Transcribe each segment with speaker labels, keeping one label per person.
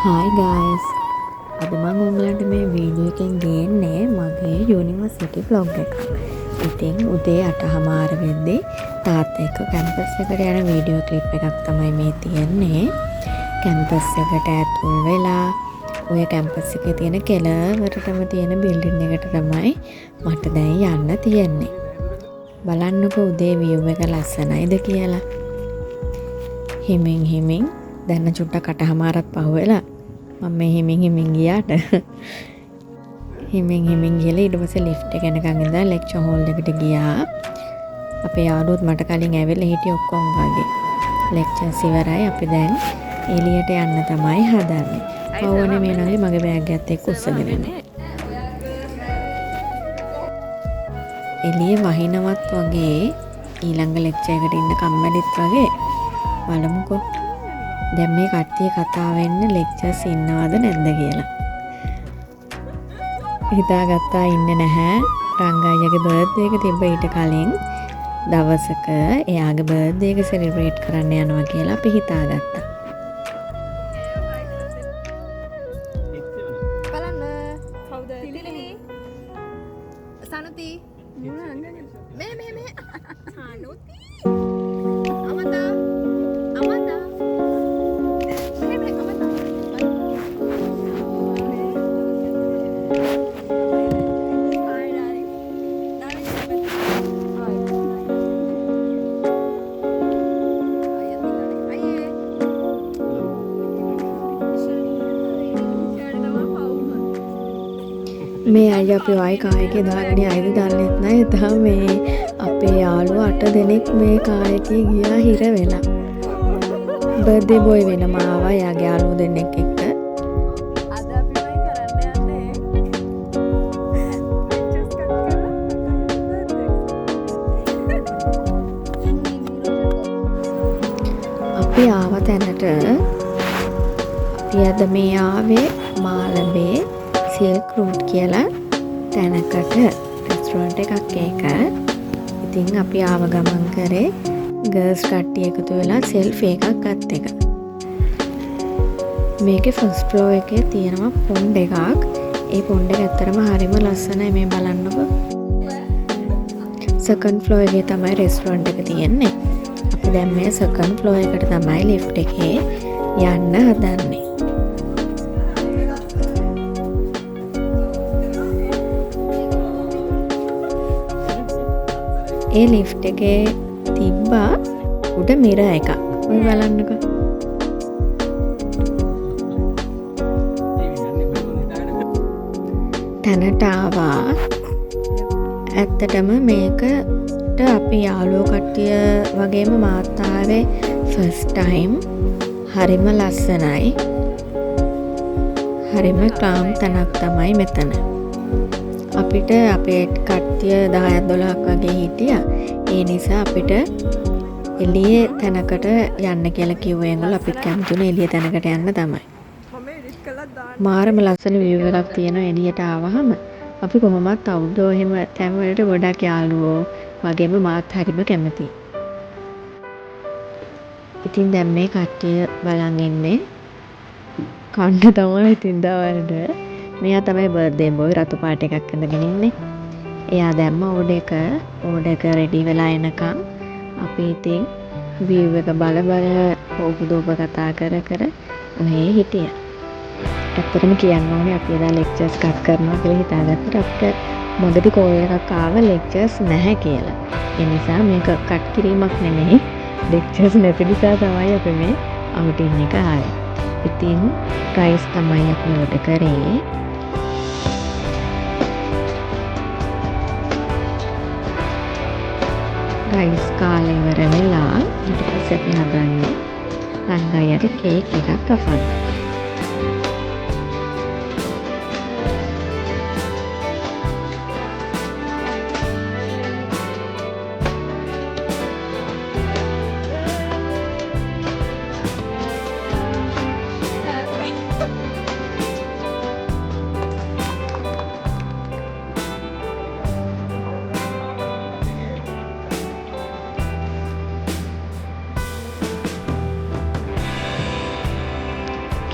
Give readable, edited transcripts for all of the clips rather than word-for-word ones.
Speaker 1: Hi guys. අද මම ඔයගලන්ට මේ වීඩියෝ එකෙන් ගේන්නේ මගේ යුනිවර්සිටි vlog එකක්. ඉතින් උදේ 8:00 වෙද්දී තාත්තා එක්ක කැම්පස් එකට යන වීඩියෝ ක්ලිප් එකක් තමයි මේ තියෙන්නේ. කැම්පස් එකට ඇතුල් වෙලා ඔය කැම්පස් එකේ තියෙන කෙළවරටම තියෙන බිල්ඩින් එකට තමයි මට දැන් යන්න තියෙන්නේ. බලන්නකෝ උදේ view එක ලස්සනයිද කියලා. හිමින් දැන් චුට්ටක් 8:00ත් පහුවෙලා මම හිමින් ගියාට හිමින් ගිහලා ඊට පස්සේ ලිෆ්ට් එක යනකම් ඉඳලා ලෙක්චර් හෝල් එකට ගියා. අපේ යාළුවෝත් මට කලින් ඇවිල්ලා හිටිය ඔක්කොම වගේ. ලෙක්චර්ස් ඉවරයි. අපි දැන් එළියට යන්න තමයි හදන්නේ. පවුවනේ මේ නංගි මගේ බෑග් එකත් එක්ක උස්සගෙන යනවා. එළිය වහිනවත් වගේ ඊළඟ ලෙක්චර් එකට ඉන්න කම්මැලිත් වගේ බලමුකෝ. දැන් මේ කට්ටිය කතා වෙන්න ලෙක්චර්ස් ඉන්නවද නැද්ද කියලා. හිතාගත්තා ඉන්නේ නැහැ. රංගායියාගේ බර්ත්ඩේ එක තිබ්බ ඊට කලින් දවසක එයාගේ බර්ත්ඩේ එක සෙලිබ්‍රේට් කරන්න යනවා කියලා අපි හිතාගත්තා.
Speaker 2: බලන්න කවුද? තිලිලි. සනුති. මේ සනුති. අමතා.
Speaker 1: මේ අය අපි වයි කායකේ දාගෙන අයද දන්නෙත් නැහැ. තාම මේ අපේ යාළුවෝ 8 දෙනෙක් මේ කායකේ ගියා හිර වෙලා. බර්ත්ඩේ බොයි වෙනම ආවා යාගේ යාළුවෝ දෙන්නෙක් එක්ක.
Speaker 2: අද අපි වයි කරන්න යන්නේ.
Speaker 1: අපි ආව තැනට අපි අද මේ ආවේ මාළඹේ සිල්ක් රූට් කියලා තැනකට රෙස්ටුරන්ට් එකක් ඒක. ඉතින් අපි ආව ගමන් කරේ ගර්ල්ස් කට්ටිය එකතු වෙලා සෙල්ෆි එකක් ගත්ත එක. මේකේ ෆස්ට් ෆ්ලෝර් එකේ තියෙනවා පොන්ඩ් එකක්. ඒ පොන්ඩ් එක ඇත්තරම හරිම ලස්සනයි මේ බලන්නකෝ. සෙකන්ඩ් ෆ්ලෝර් එකේ තමයි රෙස්ටුරන්ට් එක තියෙන්නේ. අපි දැන් මේ සෙකන්ඩ් ෆ්ලෝර් එකට තමයි ලිෆ්ට් එකේ යන්න හදන්නේ. ඒ ලිෆ්ට් එකේ තිබ්බා උඩ මිරර් එකක්. ඔය බලන්නකෝ. තැනට ආවා. ඇත්තටම මේකට අපි යාළුවෝ කට්ටිය වගේම මාත් ආවේ ෆස්ට් ටයිම්. හරිම ලස්සනයි. හරිම ක්ලාම් තැනක් තමයි මෙතන. අපිට අපේ කට්ටිය 10ක් 12ක් වගේ හිටියා. ඒ නිසා අපිට එළියේ තැනකට යන්න කියලා කිව්වේ ඒගොල්ලෝ. අපිත් කැමතිුනේ එළියේ තැනකට යන්න තමයි. මාරම ලස්සන view එකක් තියෙනවා එළියට ආවහම. අපි කොහොමවත් අවුට්ඩෝර් එහෙම තැන් වලට ගොඩක් යාළුවෝ වගේම මාත් හරිම කැමතියි. ඉතින් දැන් මේ කට්ටිය බලන් ඉන්නේ කන්න තමයි ඉතින් දවල්ට. මෙයා තමයි බර්ත්ඩේ බෝයි රතු පාට එකක් ඇඳගෙන ඉන්නේ. එයා දැම්ම ඕඩර් එක රෙඩි වෙලා එනකම් අපි ඉතින් view එක බල ඕපදෝප කතා කර ඔහේ හිටියා. ඇත්තටම කියන්න ඕනේ අපි එදා ලෙක්චර්ස් කට් කරනවා කියලා හිතාගත්තට අපිට මොකද කෝල් එකක් ආව ලෙක්චර්ස් නැහැ කියලා. ඒ නිසා මේක කට් කිරීමක් නෙමෙයි. ලෙක්චර්ස් නැති නිසා තමයි අපි මේ අවුටින් එක ආවේ. ඉතින් රයිස් තමයි අපි ඕඩර් කරේ. රයිස් කාලා ඉවර වෙලා ඊට පස්සේ අපි හදන්නේ රංගායියාගේ කේක් එකක් කපන්න.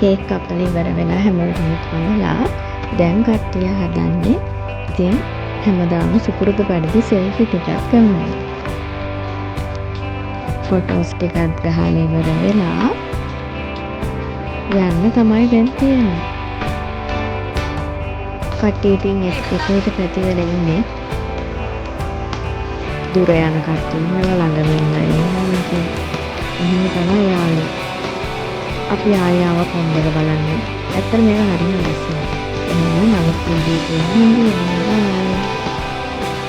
Speaker 1: කේක් කපලා ඉවර වෙලා හැමෝටම කවලා දැන් කට්ටිය හදන්නේ ඉතින් හැමදාම සුපුරුදු පරිදි සෙල්ෆි ටිකක් ගන්නවා. ෆොටෝස් ටිකක් ගහලා ඉවර වෙලා යන්න තමයි දැන් තියෙන්නේ. කට්ටිය ඉතින් එක පැතිවල ඉන්නේ. දුර යන කට්ටිය ඉන්නවා, ළඟම ඉන්නවා ඉතින් එහෙම තමයි යාළුවෝ. අපි ආයාව කොම්බර බලන්න. ඇත්තට මේක හරිම ලස්සනයි. එහෙනම් නමුත් වීඩියෝ එක